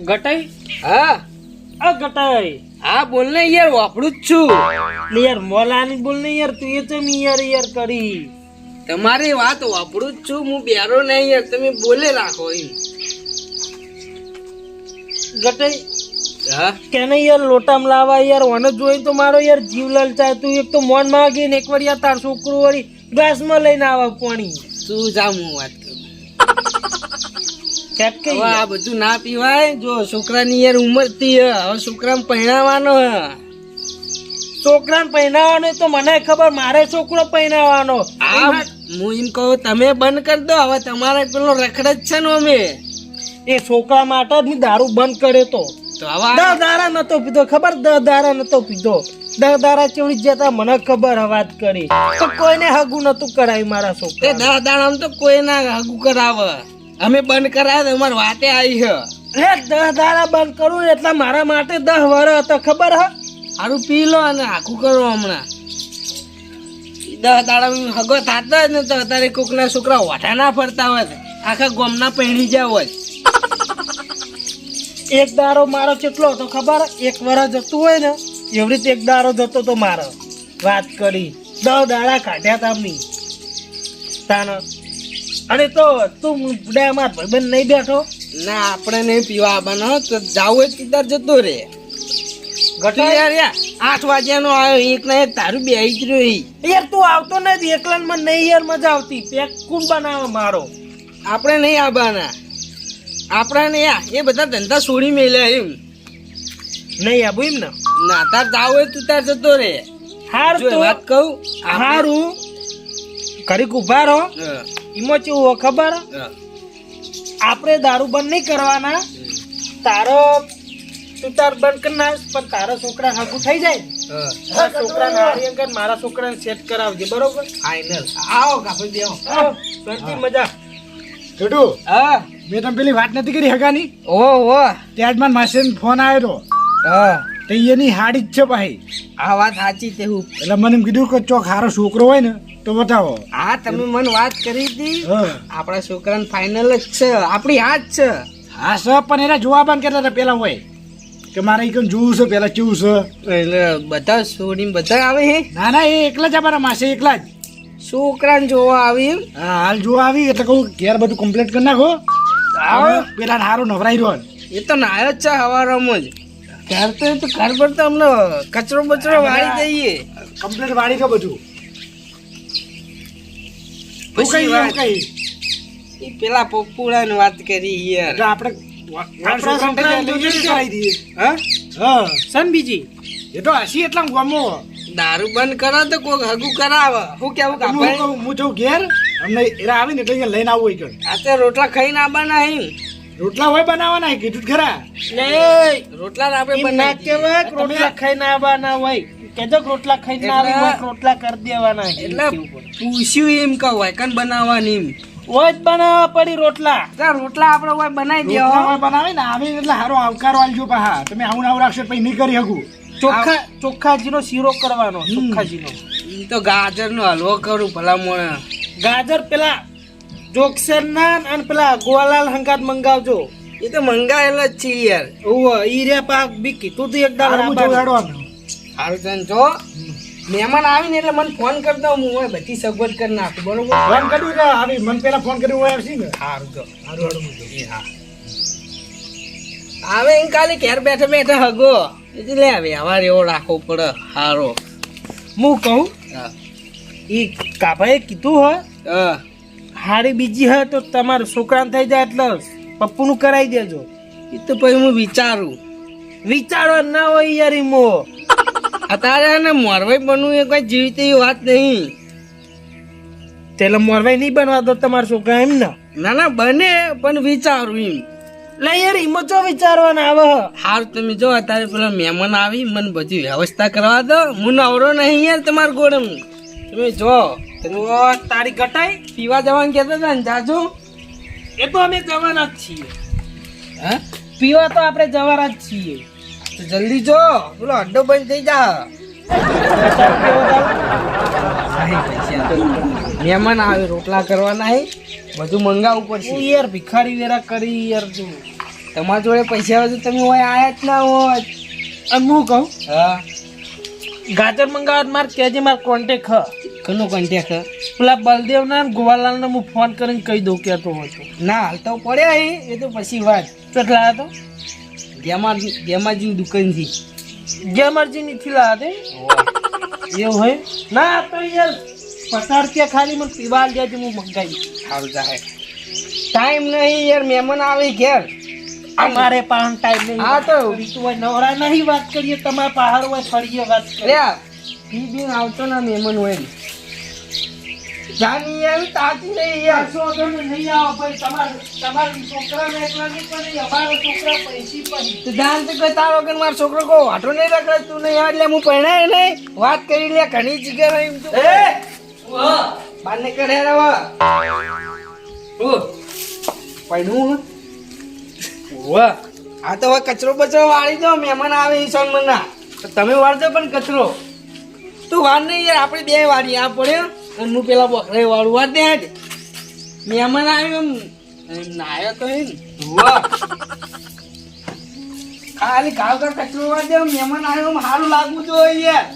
ગટાઈ હા આ ગટાઈ હા બોલ ને યાર વાપરું જ છું. યાર મોલાની બોલ ને યાર તું એ ચમ યાર કરી તમારી વાત વાપરું જ છું. હું બેરો નહીં યાર, તમે બોલે રાખો એમ. ગટાઈ હા કેને યાર લોટામ લાવા યાર ઓને જોઈ તો મારો યાર જીવ લલચાય. તું એક તો મોન માંગી ને એક વાર યાર તાર છોકરું વળી ગ્લાસમાં લઈને આવે પાણી. તું જા, હું વાત કરું. કેટ કે હવે આ બધું ના પીવાય. જો છોકરાની યાર ઉંમર થી હવે છોકરાને પહેણાવવાનો હે. છોકરાને પહેરાવાનો તો મને ખબર, મારે છોકરો પહેરાવાનો. આ હું એમ કહું તમે બંધ કરી દો. હવે તમારે પેલો રખડ જ છે ને અમે એ છોકરા માટે જ મેં દારૂ બંધ કર્યો તો. તો હવે 10 દાડા નતો પીધો, ખબર? 10 દાડા નતો પીધો. 10 દાડા ચેવડી જતા મને ખબર હે, વાત કરી તો કોઈને હગું નતું કરાયું મારા તે છોકરા. 10 દાડામાં તો કોઈ ના હગું કરાવે. અમે બંધ કરાય તો અમારી વાતે આવી છે. હે 10 દાડા બંધ કરું એટલે મારા માટે 10 વર્ષ હતા, ખબર હે? સારું પી લો અને આખું કરો હમણાં. 10 દાડા હગો થતા જ ને તો અત્યારે કોકના છોકરા વાઠા ના ફરતા હોય, આખા ગામના પહેણી જાય હોય. એક દારો મારો કેટલો હતો ખબર? 1 વર્ષ જતું હોય ને એવી રીતે એક દારો જતો તો મારો, વાત કરી. 10 દાડા કાઢ્યા તા મી તાનો. અને તો તું માર ભાઈબંધ નહીં બેઠો? ના આપણે નહીં પીવા આવવાનો, તો જાવ હોય તીધર જતો રે. ગટાઈ યાર 8 વાગ્યાનો આવ્યો, એક ના એક તારું બે જ રહ્યો. યાર તું આવતો નથી એકલા ને, મને નહીં યાર મજા આવતી. પેક કોણ બનાવે મારો? આપણે નહીં આવવાના. આપણે નહીં એ બધા ધંધા છોડી મેલ્યા એમ. નહીં આવું એમ ને? ના તાર જાવ હોય તું તાર જતો રે. હાર જો તો વાત કહું હારું ઘડીક ઉભા રહો. એમાં કેવું હોય ખબર? આપણે દારૂ બંધ નહીં કરવાના. તારો તું તાર બંધ કરી નાખ, પણ તારા છોકરા હાગું થઈ જાય ને, તારા છોકરાને હારી અંગર મારા છોકરાને સેટ કરાવજે, બરોબર? ફાઈનલ. આવો કાપી દેવો. કરતી મજા. છોટુ, હા મેં તમે પેલી વાત નથી કરી હગાની? ઓ ત્યાં જ મારા માસીનો ફોન આવ્યો હા તો એની હાડી જ છે ભાઈ. આ વાત સાચી તે હું. એટલે મને એમ કીધું કે ચોક હારો છોકરો હોય ને તો બતાવો. હા તમે મને વાત કરી હતી. હા આપણા છોકરાને ફાઈનલ જ છે, આપણી હાથ છે. હા સર, પણ એના જોવા બંધ કરતા હતા પેલા હોય કે મારે એકમ જોવું છે પેલા કેવું છે. એટલે બધા છોડીને બધા આવે હે. ના ના, એ એકલા જ અમારા માસે એકલા જ. છોકરાને જોવા આવી એમ. હા હાલ જોવા આવી એટલે કહું ઘેર બધું કમ્પ્લીટ કરી નાખો. આવો. પેલા હારો નવરાઈ રહ્યો. એ તો નાયો જ છે હવારમાં જ. ઘર તો ઘર પર તો અમને કચરો બચરો વાળી દઈએ. કમ્પ્લીટ વાળી દો બધું. પછી કઈ વાત. કઈ ઈ પેલા પપ્પુડાની વાત કરી યાર. એટલે આપણે આપણા છોકરાને લઈને જોજે જ કરાવી દઈએ. હા હા સન બીજી એ તો હસી એટલા ગમો. દારૂ બંધ કરો તો કોઈ હગું કરાવે. શું કેવું કાપાઈ? હું જઉં ઘેર, અમને એરા આવે ને એટલે અહીંયા લઈને આવું હોય. આ તો રોટલા ખાઈને આવવાના હે. રોટલા હોય બનાવવાના કીધું ખરા. લે રોટલા તો આપણે એમ ના બનાવી કહેવાય કે રોટલા ખાઈને આવવાના હોય. કેજો કે રોટલા ખાઈને ના આવી હોય, રોટલા કરી દેવાના. એટલે પૂછ્યું એમ કહેવાય કન બનાવવાની એમ. હોય જ બનાવવા પડી રોટલા. તો રોટલા આપણે હોય બનાવી રોટલા દેવા. હોય બનાવે ને આવે એટલે હારો આવકારો આલજો પાહા. તમે આવું આવું રાખશો પછી નહીં કરી શકું. ચોખ્ખાજીનો શીરો કરવાનો. ચોખ્ખાજીનો ઈ તો ગાજરનો હલવો કરું ભલા મોણા. ગાજર પેલા જોગસર ના અને પેલા ગોવાલાલ હંગાત મંગાવજો. એ તો મંગાયેલા જ છે યાર. ઓવે ઈ રે પાક બી કીધું તું એક દાડો હારું આપવાનું. જો હેડો. સારું તને જો મહેમાન આવીને એટલે મને ફોન કરી દઉં. હું હોય બધી સગવડ કરી નાખું. બરોબર. ફોન કર્યું કે આવી મને પેલા ફોન કર્યો હોય આવશે ને. સારું જો હારું હેડો મૂકો. હા આવે એમ કાલે ઘેર બેઠા બેઠા હગો એટલે આવે હવાર એવો રાખવો પડે. સારો હું કહું હા ઈ કાભાએ કીધું હોય હા હારી બીજી હોય તો તમારું છોકરાને થઈ જાય એટલે પપ્પુનું કરાવી દેજો. એ તો પછી હું વિચારું. વિચારો ના હોય યાર ઈમો. અત્યારે ને મોરવાઈ બનવું એ કોઈ જીવિત એવી વાત નહીં. તેલે મોરવાઈ નહીં બનવા દો તમારા છોકરા એમ ને? ના ના બને પણ વિચારું એમ. લે યાર ઈમો ચો વિચારવાના આવે. હારું તમે જો અત્યારે પેલા મહેમાન આવી મને બધી વ્યવસ્થા કરવા દો. હું નવરો નહીં યાર તમારા ગોળમ. તમે જો તારી ગટાઈ પીવા જવાનું કહેતા હતા ને જાજો. એ તો અમે જવાના જ છીએ. હા પીવા તો આપણે જવાના જ છીએ. તો જલ્દી જો પેલો અડ્ડો બંધ થઈ જા. મહેમાન આવે રોટલા કરવાના હે બધું મંગાવવું તું પડશે. યાર ભિખારી વેરા કરી યાર તું. તમારા જોડે પૈસા હોય તો તમે હોય આયા જ ના હોય. અને હું કહું હા, ગાજર મંગાવવા મારે કહેજે મારે કોન્ટેક હ કોનો કોન્ટેક? પેલા બલદેવના ને ગોવાલાલને હું ફોન કરીને કહી દઉં કહેતો હોય તો. ના હાલ તો પડ્યા અહીં, એ તો પછી વાત. કેટલા હતો ગેમાજીની દુકાનથી. જે મરજી નથી લાવે એવું હોય ના આ તો યાર 50 રૂપિયા ખાલી મને પીવા દેજે હું મંગાવી. સારું જાય. ટાઈમ નહીં યાર, મહેમાન આવે ઘેર. અમારે પણ ટાઈમ નહીં. હા તો. તું હોય નવરા નહીં વાત કરીએ, તમારા પહાડ હોય ફરીએ વાત કરીએ. લ્યા ઈ બી આવતો ના મહેમાન હોય ને. જાની આવી તાતી નહીં યાર. પાછો તમે નહીં આવો ભાઈ, તમારા છોકરાને એકલા નહીં પણ અમારા છોકરા પૈસી પણ તો જાણ તો કોઈ તારો વગર મારો છોકરો કો વાટો નહીં રખડે. તું નહીં આવે એટલે હું પરણાય નહીં. વાત કરી લે ઘણી જગ્યા એમ તો. બાર ને કરે રવા. પડ્યું વાહ. આ તો હવે કચરો બચરો વાળી દો, મહેમાન આવે ઈ સોનમના. તો તમે વાળજો પણ કચરો. તું વાર નહીં યાર, આપણે બે વાળી આ પડ્યો અને હું પેલા બકરે વાળું વાર દે. મહેમાન આવ્યો એમ નાયો તો એમ. વાહ. ખાલી ગાવ કા કચરો વાર દે, મહેમાન આવ્યો સારું લાગવું જોઈએ યાર.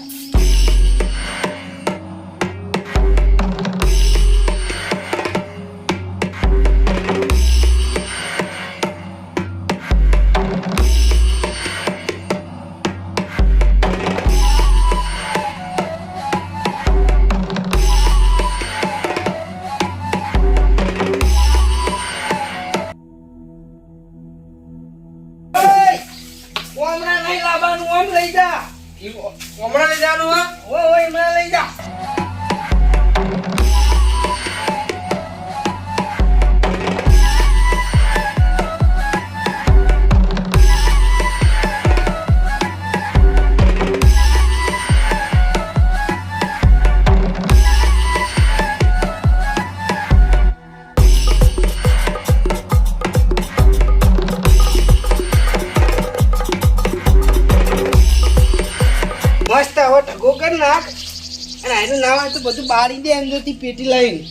હમણાં નહીં લાવવાનું, આમ લઈ જા. હમણાં લઈ જવાનું? હા ઓય હમણાં લઈ જા. મસ્ત હવે ઢગો કરી નાખ અને આનું નામ આવે તો બધું બાળી દે અંદરથી પેટી લઈને.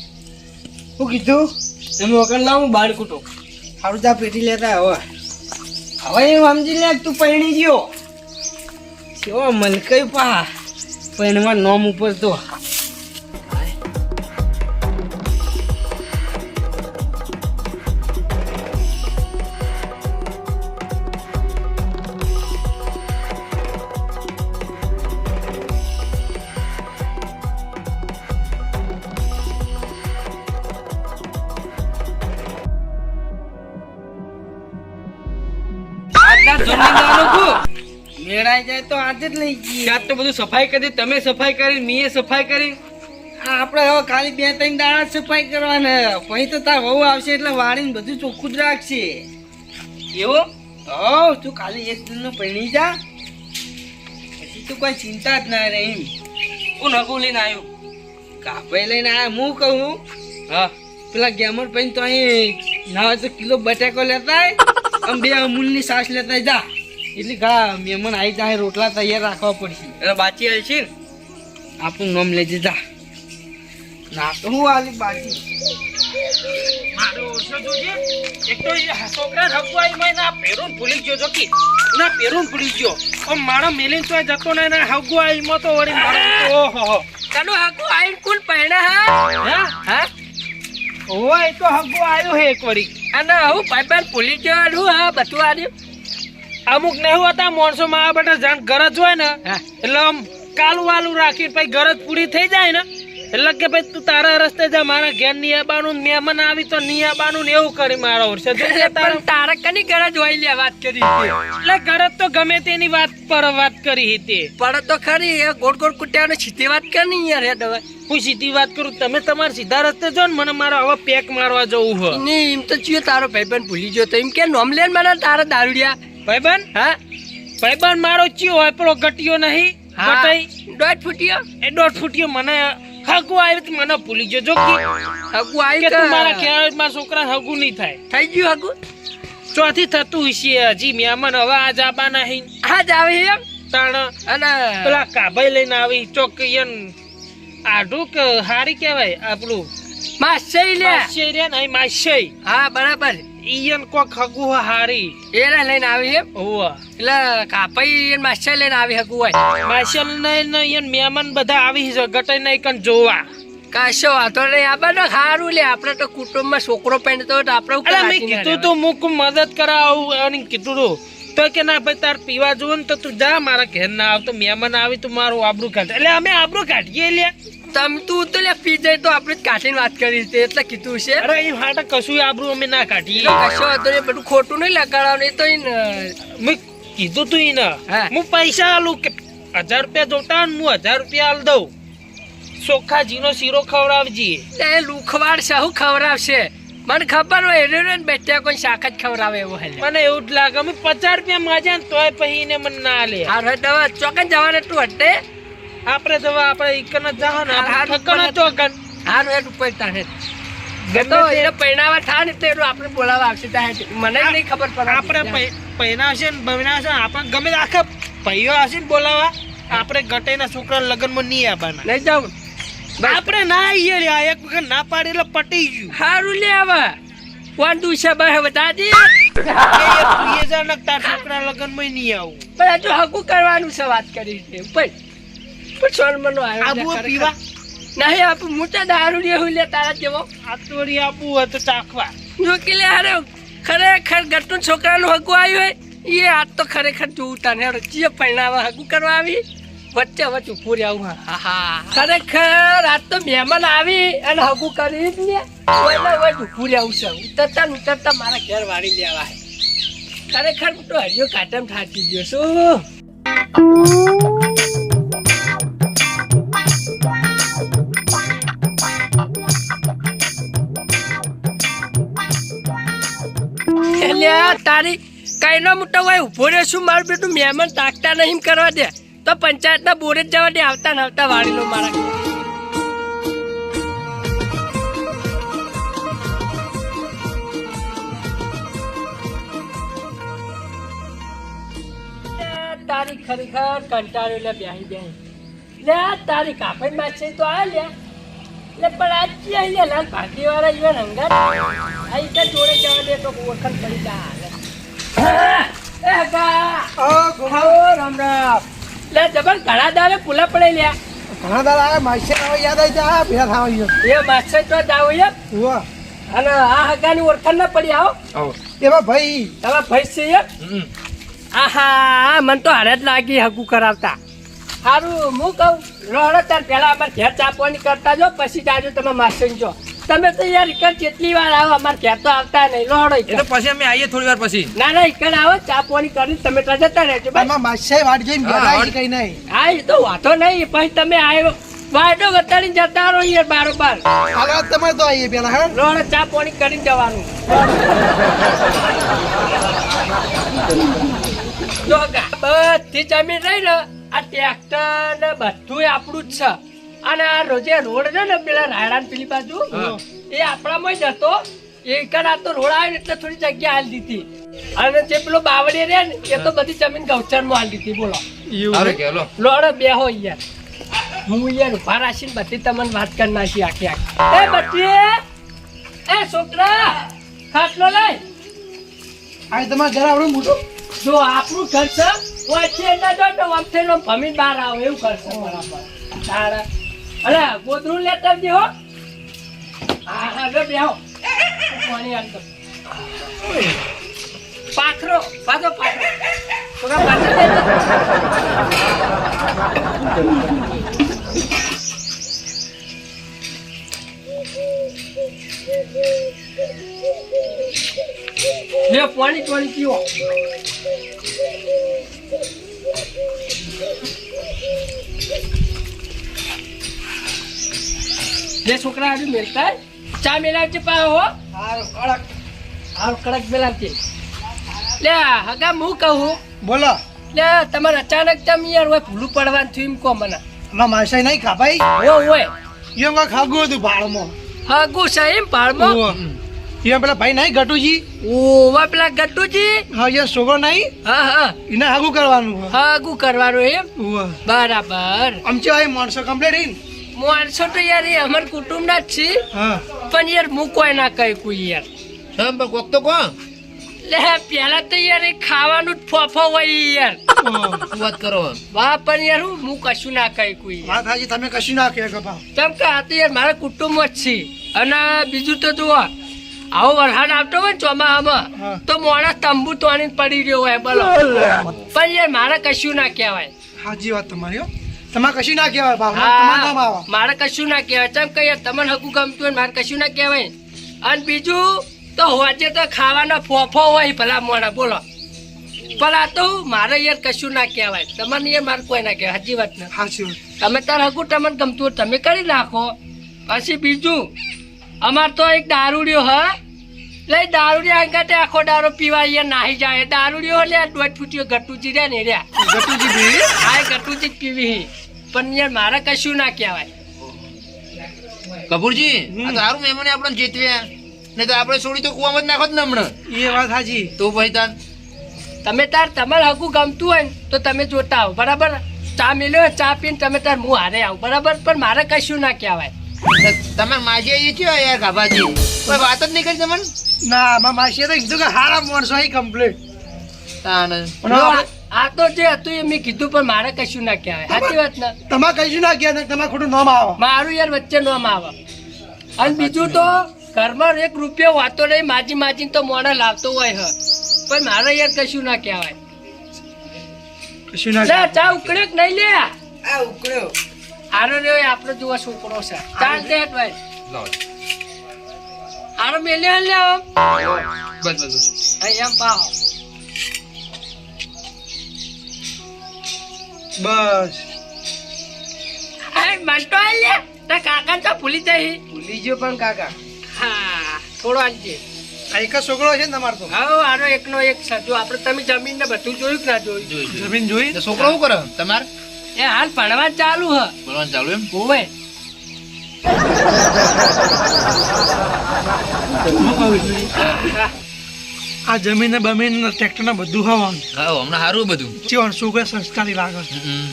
શું કીધું? તમે વગર લાવું બાળ કૂટો. સારું જા પેટી લેતા હવે. હવે એમ સમજી લે તું પરણી ગયો. કેવો મલકઈ પા પરણવા નોમ ઉપર તો. મેળાઈ જાય તો આજે જ લઈ જઈએ. તો બધું સફાઈ કરી, તમે સફાઈ કરી, મીએ સફાઈ કરી. આપણે હવે ખાલી 2-3 દાડા જ સફાઈ કરવાના. પછી તો તાર વહુ આવશે એટલે વાળીને બધું ચોખ્ખું જ રાખશે. એવો હો તું ખાલી એક દિનનું પરણી જા, પછી તો કોઈ ચિંતા જ ના રહે એમ. હું નગું લઈને આવ્યો. કાપાઈ લઈને આયા. હું કહું હા, પેલા ગેમર ભાઈ તો અહીં ના હોય તો કિલો બટાકો લેતા આમ 2 અમૂલની છાશ લેતા જા. એટલે ઘણા મહેમાન આવી જાય, રોટલા તૈયાર રાખવા પડશે. એટલે બાચી આવી છે ને. આપણું નામ લેજે જા. ના તો હું આલી બાજી. મારો ઓછો જોજે. એક તો એ છોકરા હકવાઈ માં ના પેરોન ભૂલી ગયો જો કે ના પેરોન ભૂલી ગયો. ઓ મારો મેલીન તો જતો ને ના હકવાઈ માં તો વળી મારો ઓહો કાનો હાકુ આઈન કોણ પહેણા હા? હા ઓય તો હકવો આવ્યો હે એક વળી. અને હું પાઇપર ભૂલી ગયો. હા બધું આવ્યું. અમુક ને એવું હતા માણસો માં બેટા જાણ ગરજ હોય ને એટલે આમ કાલું વાલું રાખી પછી ગરજ પૂરી થઈ જાય ને એટલે કે ભાઈ તું તારા રસ્તે જા, મારા ઘેર ની આબાનું મહેમાન આવી તો ની આબાનું ને એવું કરી મારા વર્ષે પણ તારા કની ગરજ હોય લે વાત કરી એટલે ગરજ તો ગમે તેની વાત પર વાત કરી હતી. પણ તો ખરી એ ગોળ ગોળ કુટ્યાનો સીધી વાત કરની યાર. હેડ હવે હું સીધી વાત કરું, તમે તમારા સીધા રસ્તે જો ને મને મારો હવે પેક મારવા જવું હોય. ને એમ તો ચિયો તારો ભાઈબંધ ભૂલી ગયો તો એમ કે નોમ લેન મને તારા દારૂડિયા. ભાઈબંધ હા ભાઈબંધ મારો ચિયો હોય પેલો ગટિયો નહીં ગટાઈ 1.5 ફૂટિયો એ 1.5 ફૂટિયો મને હગુ આવી તો મને ભૂલી ગયો જો હગુ આવી કે તું મારા ખેર માં છોકરા હગુ નહીં થાય. થઈ ગયું હગુ ચોથી થતું હશે હજી મહેમાન હવે આજ આબા નહીં. આજ આવે એમ તાણ અને પેલા કાભાઈ લઈને આવી ચોકીયન આઢું કે હારી કહેવાય આપણું માસઈ લે માસી રે ને માસી હા બરાબર ઈયન કોક હગુ હારી એને લઈને આવી એમ ઓવા એટલે કાપાઈ એને માસ્ટર લઈને આવી હકું હોય માર્શલ ને ઈયન મહેમાન બધા આવી છે ગટાઈ નહીં કન જોવા કશો વાંધો નહીં આ બધું સારું લે આપણે તો કુટુંબમાં છોકરો પહેરતો હોય તો આપણે અરે મેં કીધું તું મુક મદદ કરાવું અને કીધું તું તો કે ના ભાઈ તાર પીવા જોવું ને તો તું જા મારા ઘેર ના આવતો મહેમાન આવી તું મારું આબરૂ કાઢ એટલે અમે આબરૂ કાઢીએ લે તમ તું તો લે પી જાય તો આપણે જ કાઢીને વાત કરી છે એટલે કીધું છે અરે એ હાટા કશું આબરૂ અમે ના કાઢીએ કશો વાંધો નહીં બધું ખોટું નહીં લગાડવાનું એ તો મેં કીધું તું એને હા. હું પૈસા આલું કે 1000 રૂપિયા જોતા ને હું 1000 રૂપિયા આલ દઉં ચોખાજીનો શીરો ખવડાવજી એ લુખવાડ સાહુ ખવડાવશે મને ખબર હોય એને બેઠા કોઈ શાક જ ખવડાવે એવો હે મને એવું જ લાગે અમે 50 રૂપિયા માજ્યા ને તોય પછી એને મને ના લે હારું દવા ચોકન જવાને તું હટે આપણે તો આપણે ઈકન જ જાહ ને હારું, ઠકન ચોકન હારું હેડ ઉપર તાહે ગતો એને પૈણાવા થા ને તે આપણે બોલાવા આવશે તાહે મને જ નહીં ખબર પડે આપણે પૈણાવશે ને બવિનાવશે ને આપણે ગમે તે આખા ભાઈઓ આવશે ને બોલાવા આપણે ગટેના છોકરા લગ્નમાં નહીં આવવાના નહીં જાઉં આપણે ના આવીએ રે એક વખત ના પાડી એટલે પટી ગયું હારું લે આવા કોણ દુશે બહે બતાજી એ 20,000 ના તાર છોકરા લગ્નમાં નહીં આવું પણ જો હકુ કરવાનું છે વાત કરી છે પણ સોન મનો આબુ પીવા નહીં આપું મોટા દારૂ લેવું લે તારા જેવો આતોડી આપવું હોય તો ચાખવા જો કે લે અરે ખરેખર ગટનું છોકરાનું હકુ આવ્યું હોય એ આજ તો ખરેખર જોવું તને ચીએ પૈણાવા હકુ કરવા આવી વચ્ચે વચ્ચે ઉભું રહેવું હા ખરેખર આજ તો મહેમાન આવી અને હકુ કરી જ ને વચ્ચે ઉભું રહેવું છે ઉતરતા મારા ઘેર વાળી લેવા ખરેખર હું તો હરિયો કાટમ થાકી ગયો છું તારી કઈ નો મોટો હોય ઉભો રહ્યો છું મારું બેટું મહેમાન તાકતા નહીં કરવા દે તો પંચાયતના બોરે જ જવા દે આવતા ને આવતા વાળી લો મારા તારી ખરેખર કંટાળ્યો લે બેહી લે તારી કાપડ માં છે તો આ લે લે પણ આજ લે લાલ ભાગી વાળા ઈવન હંગાત આ ઈકા જોડે જવા દે તો વખત પડી જા એ હગા રામ રામ લે જબર ઘણા દાડે પુલા પડે લ્યા ઘણા દાડા આ માસ્ટર હવે યાદ આવી જાય ભેગા થવા ગયો એ માછે તો જાવ એમ વાહ અને આ હગાની ઓળખાણ ના પડી આવો એમાં ભાઈ તમારા ભાઈ છે એમ આહા મને તો હારે જ લાગી હગું કરાવતા સારું હું કહું રોડો તાર પેલા અમારે ઘેર ચાપવાની કરતા જો પછી જાજો તમે માસ્ટર જો તમે તો યાર ઇકન કેટલી વાર આવો અમારે ઘેર તો આવતા નહીં રોડો એ તો પછી અમે આવીએ થોડી વાર પછી ના ના ઇકન આવો ચાપવાની કરીને તમે તો જતા રહેજો ભાઈ આમાં માસ્ટર વાટ જોઈને ભેગા આવી કઈ નહીં હા એ તો વાંધો નહીં પછી તમે આવ્યો વાડો વતાડીને જતા રહો યાર બારોબાર આગળ તમે તો આવીએ પેલા હા રોડ ચા પાણી કરીને જવાનું જો બધી જમીન રહી ને આ ટ્રેક્ટર ને બધું આપણું જ છે અને આ રોજે રોડ છે ને પેલા રાયડા પેલી બાજુ એ આપણામાં જ હતો એ કણ આ તો રોડ આવ્યો ને એટલે થોડી જગ્યા હાલ દીધી અને જે પેલો બાવળી રે ને એ તો બધી જમીન ગૌચરમાં હાલ દીધી બોલો લોડો બે હો યાર હું યાર ઉભા રાખીને બધી તમને વાત કરી નાખી આખી આખી એ બચ્ચી એ છોકરા ખાટલો લઈ આ તમારા ઘર આવડું મોટું જો આપણું ઘર છે વચ્ચે ના જો તો વચ્ચે નો ભમી બહાર આવો એવું કરશે બરાબર તારા અરે ગોદરું લેતા આવજે હો હા હા જો બેહો પાણી આલતો પાખરો પાછો છોકરા પાછો લે પાણી પીવો લે છોકરા આજે મેલતા ચા મેલાવજે પા હો હારું કડક મેલાવજે લે હગા હું કહું બોલો લે તમારે અચાનક તમે યાર હોય ભૂલું પડવાનું થયું એમ કહો મને આમાં માસ્ટર નહીં ખા ભાઈ હોય એમ કાંઈ ખાગું હતું ભાડમાં હા ગુસ્સા એમ પાડમાં એમ પેલા ભાઈ નહીં ગટુજી ઓવા પેલા ગટ્ટુજી હા યાર છોકરો નહીં હા એને હાગું કરવાનું હાગું કરવાનું એમ બરાબર આમચે ભાઈ માણસો કમ્પ્લીટ માણસો તો યાર એ અમાર કુટુંબ ના જ છે હા પણ યાર હું કોઈ ના કહી કોઈ યાર પણ કોક તો કોણ લે પેલા તો યાર એ ખાવાનું જ ફોફો હોય યાર શું વાત કરો વાહ પણ યાર હું કશું ના કહી કોઈ વાત હાજી તમે કશું ના કહે કપા કેમ કે આ તો યાર મારા કુટુંબ જ છે અને બીજું તો જુઓ આવો વરસાદ આવતો હોય ને ચોમાસામાં હા. તો માણસ તંબુ તોડીને પડી રહ્યો હોય બોલો પણ યાર મારે કશું ના કહેવાય હાજી વાત તમારી હો તમારે કશું ના કહેવાય બાપ તમારે નામ આવા મારે કશું ના કહેવાય કેમ કે યાર તમને હકું ગમતું હોય ને મારે કશું ના કહેવાય અને બીજું તો હોજે તો ખાવાના ફોફો હોય ભલા મોણા બોલો પણ આ તો મારે યાર કશું ના કહેવાય તમને યાર મારે કોઈ ના કહેવાય સાચી વાત ને હાચી વાત તમે તાર હકું તમને ગમતું હોય તમે કરી નાખો પછી બીજું અમાર તો એક દારૂડિયો હ લઈ દારૂડિયા અંગાતે આખો દારૂ પીવા યાર નાહી જાય દારૂડિયો લે દોઢ ફૂટીઓ ગટુજી રહ્યા ને રહ્યા ગટુજી બી આ ગટુજી જ પીવી પણ યાર મારે કશું ના કહેવાય કપૂરજી આ તો સારું મહેમાને આપણને જીતવ્યા નહીં તો આપણે છોડી તો કુવામાં જ નાખો જ ને હમણાં એ વાત હાજી તો ભાઈ તાન તમે તાર તમારે હકું ગમતું હોય ને તો તમે જોતા આવો બરાબર ચા મેલ્યો ચા પીને તમે તાર હું હારે આવું બરાબર પણ મારે કશું ના કહેવાય તમે માજી આવી છો યાર ગાભાજી કોઈ વાત જ નહીં કરી તમને ના માસીએ તો કીધું કે હારા માણસો અહીં કમ્પ્લીટ તાન આ તો જે હતું એ મેં કીધું પણ મારે કશું ના કહેવાય સાચી વાત ને તમારે કશું ના કહે તમારે ખોટું નામ આવે મારું યાર વચ્ચે નામ આવે અને બીજું તો ઘરમાં એક રૂપિયો વાતો નહીં માજી માજીને તો મોડા લાવતો હોય હ પણ મારે યાર કશું ના કહેવાય કશું ના લે ચા ઉકળ્યો કે નહીં લે આ ઉકળ્યો આરો રે આપણો જેવો છોકરો છે ચાલ દે ભાઈ આરો મેલે લે આમ બસ બસ અહીં એમ પાહો બસ આ મંટો લે તા કાકા તો ભૂલી જાય ભૂલી ગયો પણ કાકા હા થોડો આંજે આ એક જ છોકરો છે ને તમારે તો હા આનો એકનો એક છે જો આપણે તમે જમીન ને બધું જોયું કે ના જોયું જોઈ જોઈ જમીન જોઈ તો છોકરો શું કરે તમારે એ હાલ ભણવા ચાલુ હ બોલવાનું ચાલુ એમ હોવે આ જમીન ને બમીન ટ્રેક્ટર ને બધું હવાનું હા હમણાં સારું બધું ચીવણ શું કે સંસ્કારી લાગે હમ.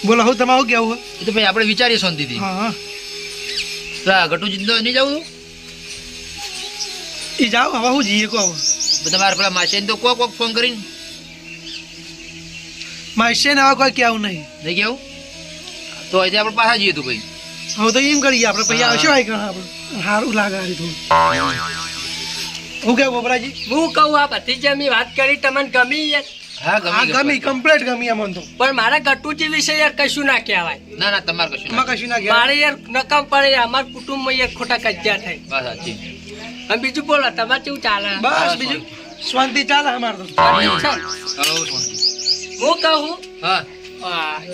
બોલો હું તમારું કેવું એ તો ભાઈ આપણે વિચારીએ શાંતિથી હા હા તો આ ગટુજી તો નહીં જવું એ જાઓ હવે હું જઈએ કહો તો તમારે પેલા માસીને તો કોક ફોન કરીને માસી ને હવે કોઈ કેવું નહીં નહીં કેવું તો અહીંથી આપણે પાછા જઈએ તો ભાઈ હવે તો એમ કરીએ આપણે પૈસા આવશે હોય આપણે સારું લાગે આ રીતું હું કેવું બોબરાજી હું કહું આ બધી જે મેં વાત કરી તમને ગમી યાર હા આ ગમી ગમી કમ્પ્લીટ ગમી અમને તો પણ મારા ગટુજી વિશે યાર કશું ના કહેવાય ના ના તમારે કશું એમાં ના. કશું ના કહેવાય મારે યાર નકામ પડે અમારા કુટુંબમાં યાર ખોટા કજ્જા થાય બસ સાચી અને બીજું બોલો તમારે કેવું ચાલે બસ બીજું શાંતિ ચાલે અમારે તો હવ, શાંતિ. હું કહું હા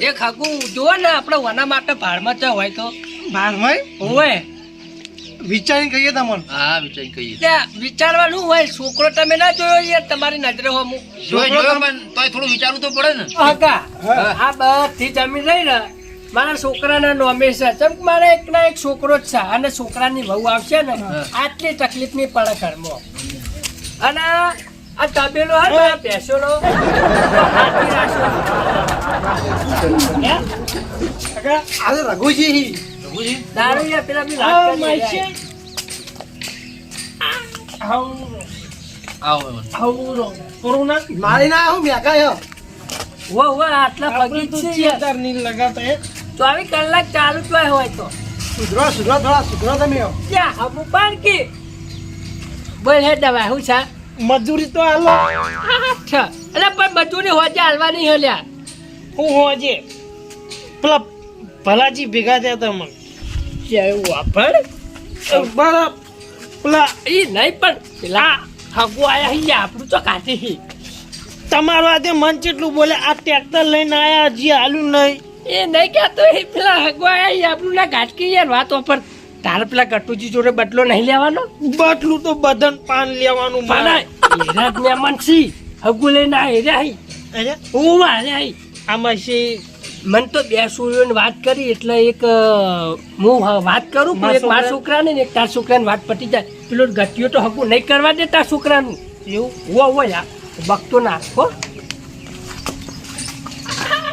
એક હકું જુઓ ને આપણે વના માટે ભાડમાં ચા હોય તો ભાઈ હોય વિચારીને કહીએ તમને હા વિચારી કહીએ ત્યાં વિચારવાનું હોય છોકરો તમે ના જોયો યાર તમારી નજરે હો હું જોયો પણ તોય થોડું વિચારવું તો પડે ને હકા આ બધી જમીન રહી ને મારા છોકરાના નોમે છે જેમ કે મારે એકના એક છોકરો જ છે અને છોકરાની વહુ આવશે ને આટલી તકલીફ નહીં પડે ઘરમાં અને આ તબેલો હે ને ભેંસોનો હાથી રાખશો. હે? હકા? આજે રઘુજી દારૂ યાર પેલા બી વાત કરી રહ્યા. આવો એમાં. મારી ના આવું મેકા યો વો વો આટલા પગી જ છે યાર. લગાતા 24 કલાક ચાલુ જ હોય તો સુધરો થોડા સુધરો તમે ક્યાં હમું પારકી બોલ હે દવા હું છે મજૂરી તો હાલો અચ્છા એટલે પણ મજૂરી હોજે હાલવાની હે લ્યા હું હોજે પેલા ભલાજી ભેગા થયા હતા મને કેવું વાપર બરાબર પેલા એ નહીં પણ પેલા હગુ આયા હી આપણું તો કાઢી હી તમારો આજે મન કેટલું બોલે આ ટ્રેક્ટર લઈને આયા હજી હાલું નહીં એ નહીં કહેતો એ પેલા હગુ આયા હી આપણું ના ગાંઠકી યાર વાત પર તારે પેલા ગટુજી જોડે બદલો નહીં લેવાનો બટલું તો બદન પાન લેવાનું પણ મારે હેરા જ મહેમાન છી હગુ લઈને આ હેર્યા હી અરે, હું હાર્યા હી આમાં છે મને તો બે સૂર્યોની વાત કરી એટલે એક હું વાત કરું પણ એક મારા છોકરાને ને એક તાર છોકરાની વાત પટી જાય પેલો ગતિયો તો હગું નહીં કરવા દે તાર છોકરાનું એવું હો હો યાર બકતો ના હો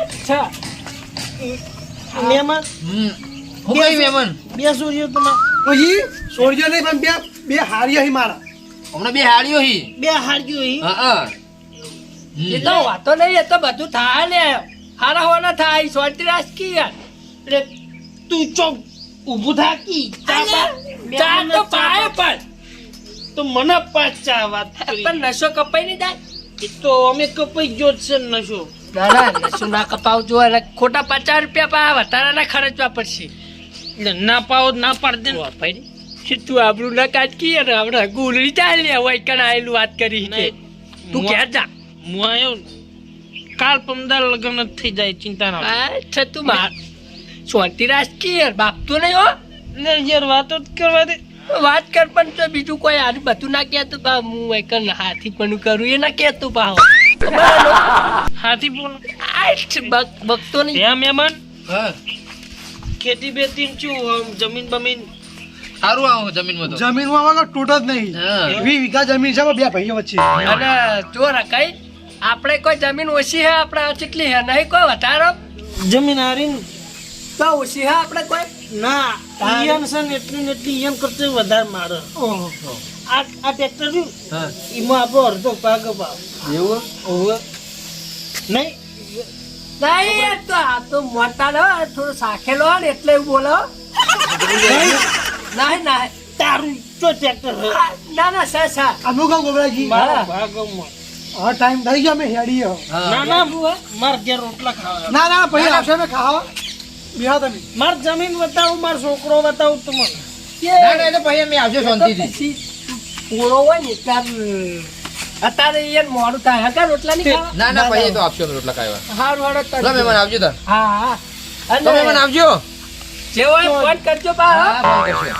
અચ્છા મહેમાન હમ. હું કઈ મહેમાન બે સૂર્યો તમે પછી સોરજો નહીં પણ બે હારી હી મારા હમણાં બે હાડીઓ હી બે હાડ્યું અહીં હા એ તો વાતો નહીં, એ તો બધું થાય ને હારા હોવાના થાય શાંતિ રાખી યાર. એટલે તું ચોક ઊભું થાકી ચા તો પાય પણ તો મને પાછ ચા વાત કરી પણ નશો કપાઈ નહીં જાય. એ તો અમે કપાઈ ગયો જ છે નશો. ના નશો ના કપાવજો અને ખોટા 50 રૂપિયા પા વધારાના ખર્ચવા પડશે. એટલે ના પાવો ના પાડ દે ભાઈ તું આપણું ના કાઢકી અને આપણે ગુલરી ચાલે હોય કણ આયેલું વાત કરી છે. તું ક્યાં જા હું આવ્યો કાલ 15 લગ્ન જ થઈ જાય ચિંતા ના અચ્છા તું માર શાંતિ રાખી યાર બાપ તો નહીં હો. ને યાર વાતો જ કરવા દે. વાત કર પણ તો બીજું કોઈ આનું બધું ના કહેતું બા હું એકન હાથી પણ કરું એ ના કહેતું બા હાથી બોલ બકતો નહીં. ત્યાં મહેમાન હા ખેતી બેતી શું જમીન બમીન સારું આવો જમીનમાં તો જમીનમાં વગર તૂટ જ નહીં. હા 20 વીઘા જમીન છે બે ભાઈઓ વચ્ચે. અને જો રકાઈ આપણે કોઈ જમીન ઓછી હે આપણે કેટલી હે નહીં કોઈ વધારો જમીન હારીને તો ઓછી હે આપણે કોઈ ના ઈયન છે ને એટલી ને એટલી ઈયન કરતા વધારે મારે ઓહો. આ ટ્રેક્ટર રહ્યું હા એમાં આપણો અડધો પાક અપાવ એવું ઓવે નહીં નહીં એ તો આ તો મોટા નો થોડું સાખેલો ને એટલે એવું બોલો નહીં નહીં તારું તો ટ્રેક્ટર હે ના ના સા આનું કહું ગોબરાજી મારા ભાગમાં હા ટાઈમ થઈ ગયો અમે હેડીએ. ના ના માર ઘેર રોટલા ખાવા ના ના ભાઈ આવશે ને ખાવા બેહો તમે. માર જમીન બતાવું માર છોકરો બતાવું તમને ના ના એ તો ભાઈ અમે આવજો શાંતિથી પૂરો હોય ને અત્યારે એ મોડું થાય હા રોટલા નહીં ખાવા ના ના ભાઈ એ તો આપજો અમે રોટલા ખાવા હારું હારું લો મહેમાન આવજો તાર હા હા તો મહેમાન આવજો જેવો હોય ફોન કરજો બા હા ફોન કરશે.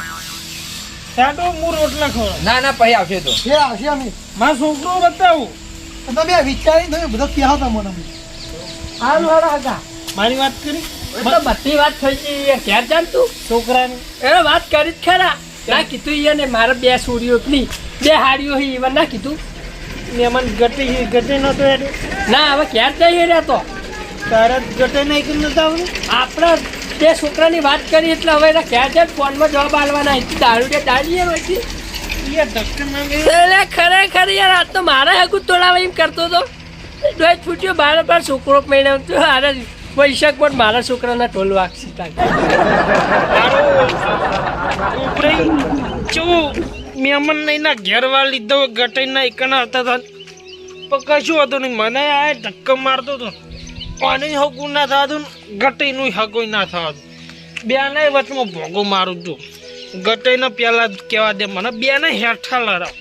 ત્યાં તો હું રોટલા ખાવા ના ના ભાઈ આવશે તો ફેર આવશે અમે. માર છોકરો બતાવું તમે વિચારી તમે બધો કહો તમને અમે. હારું હારું હા મારી વાત કરી તો બધી વાત થઈ ગઈ એ ઘેર જાન તું છોકરાની એ વાત કરી જ ખરા ના કીધું એને મારે 2 સોડીઓ પેલી 2 હાડીઓ હી એવા ના કીધું મહેમાન ગટે નતો હેડે ના હવે ઘેર જઈએ રે તો તારા ગટે નહીં કે નતા આવડે આપણે 2 છોકરાની વાત કરી એટલે હવે એના ઘેર જઈને ફોનમાં જવાબ આલવાના અહીંથી દારૂ કે દાડીએ હોયથી યાર ધક્કા માંગે એટલે ખરેખર યાર આ તો મારે હકું તોડાવા એમ કરતો હતો ડોય છૂટ્યો બાર બાર છોકરો પૈણે તો હારે પૈસા પણ મારા છોકરાના ટોલ વાગશી તાર ઉપરે ચેવું મહેમાન નહીં ના ઘેરવા લીધો ગટે ના એકના હતા પણ કશું હતું નહીં મને આ ધક્કા મારતો હતો પાણી હકું ના થતું ગટેનું હકું ના થતું બે ને વચમાં ભોગો મારું છું ગટે ને પેલા જ કહેવા દે મને બે ને હેઠા લડાવ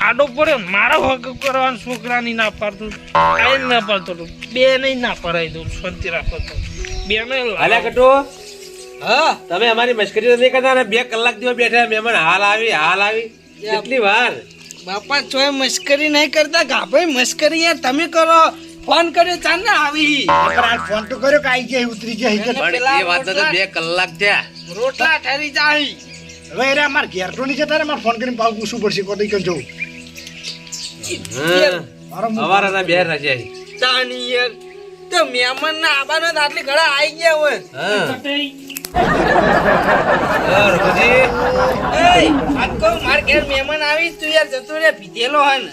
આડો પડ્યો મારો હક કરવાનું છોકરાની ના પાડતું આ ના પાડતો હતો બે નહીં ના પડાવી દઉં શાંતિ રાખો તો બે ને હાલ્યા કટુ હા તમે અમારી મશ્કરી તો નહીં કરતા ને 2 કલાક દિવસ બેઠા મહેમાન હાલ આવી કેટલી વાર બાપા ચોય મસ્કરી નહીં કરતા ગાભાઈ મસ્કરી યાર તમે કરો ફોન કર્યો ચાલ ને આવી ફોન તો કર્યો કે આવી ગયા ઉતરી ગયા. પણ એ વાત તો 2 કલાક થયા રોટલા ઠરી જાય હવે એરા માર ઘેર તો નહીં જતા રે મારે ફોન કરીને પાછું પૂછવું પડશે કોટી કેમ જવું. અવારાના બેર રચ્યા તાની યાર તો મહેમાન ના આબાનો આટલી ઘડા આવી ગયા હોય રઘુજી આ તો માર ઘેર મહેમાન આવી તું યાર જતો રે પીધેલો હે ને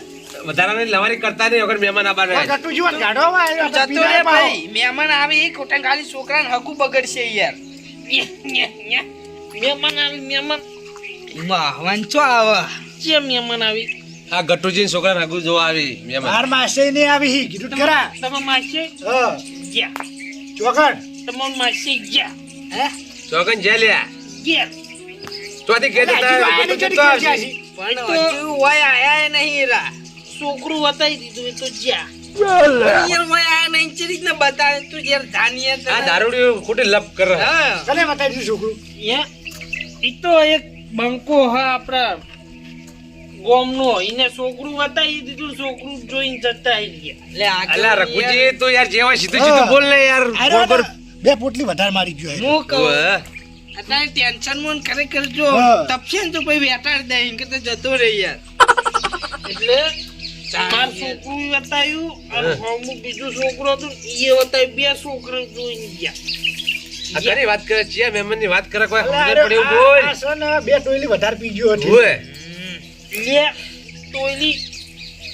વધારાની લવારી કરતા નહીં વગર મહેમાન આબાને ગટુ જીવન ગાડવામાં આવ્યો હતા, જતો પીનાય રે પાહો. ભાઈ મહેમાન આવી ખોટા ખાલી છોકરાને હકુ બગડશે યાર મહેમાન આવી મહેમાન વાહ વાંચો આવા જે મહેમાન આવી આ ગટુજી છોકરા રઘુ જોવા આવી મહેમાન માર માસે નહીં આવી હી કીધું તો ખરા. તમે માસી હા ગયા ચોકડ તમાર માસી ગયા હે ચોકન જે લ્યા ગયા ચોથી કે આની ચડી ગઈ છે હજી. પણ હજુ હોય આયા નહીં રા છોકરું બતાવી દીધું એ તો જ્યાં યાર હોય આયા નહીં ચરી જ ને બતાવે તું યાર ધાનિયા આ તને. દારૂડી ખોટી લપ કરે હા કને બતાવી દીધું છોકરું. એ તો એક બંકો હા આપણા ગોમનો એને છોકરું બતાવી દીધું છોકરું જોઈને જતા આવી ગયા લે આ અલા રઘુજી તો યાર જેવા સીધું સીધું બોલ ને યાર આયરો ફોન પર હતા. 2 પોટલી વધારે મારી ગયો આયરો. હું કહું ઓવે. અત્યારે ટેન્શન માં ખરેખર જો હા. તપશે ને તો પછી વેટાડી દે એમ કે તો જતો રહે યાર એટલે મારું છોકરું બતાવ્યું અને અમુક બીજું છોકરો હતું એ બતાવ્યું બે છોકરા જોઈને ગયા આ ઘણી વાત કરે છે મહેમાન ની વાત કરે કોઈ અલા, સમજણ પડે એવું બોલ આ છે ને 2 ટોયલી વધારે પી ગયો હતી. ઓવે લે તોયલી